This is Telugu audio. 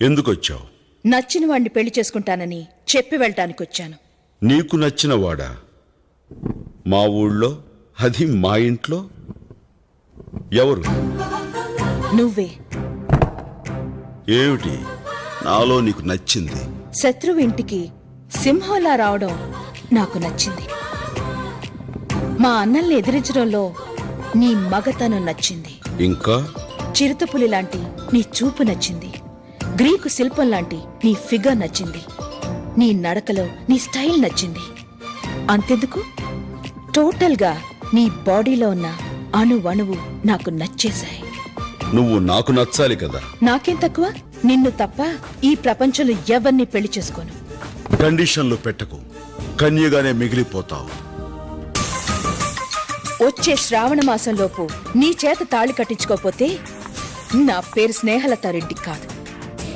ఎందుకొచ్చావు? నచ్చిన వాడిని పెళ్లి చేసుకుంటానని చెప్పి వెళ్ళటానికి వచ్చాను. నీకు నచ్చిన వాడా? మా ఊళ్ళో, అది మా ఇంట్లో? ఎవరు? నువ్వే. ఏమిటి నాలో నీకు నచ్చింది? శత్రువు ఇంటికి సింహంలా రావడం నాకు నచ్చింది. మా అన్నల్ని ఎదిరించడంలో నీ మగతనం నచ్చింది. ఇంకా చిరుతపులి లాంటి నీ చూపు నచ్చింది. గ్రీకు శిల్పం లాంటి నీ ఫిగర్ నచ్చింది. నీ నడకలో నీ స్టైల్ నచ్చింది. అంతెందుకు, టోటల్ గా నీ బాడీలో ఉన్న అణువణువు నాకు నచ్చేశాయి. నువ్వు నాకు నచ్చాలి కదా. నాకేం తక్కువ? నిన్ను తప్ప ఈ ప్రపంచంలో ఎవరిని పెళ్లి చేసుకోను. కండిషన్లు పెట్టకు, కన్యగానే మిగిలిపోతావు. వచ్చే శ్రావణ మాసంలోపు నీ చేత తాళి కట్టించుకోపోతే నా పేరు స్నేహలతారెడ్డి కాదు.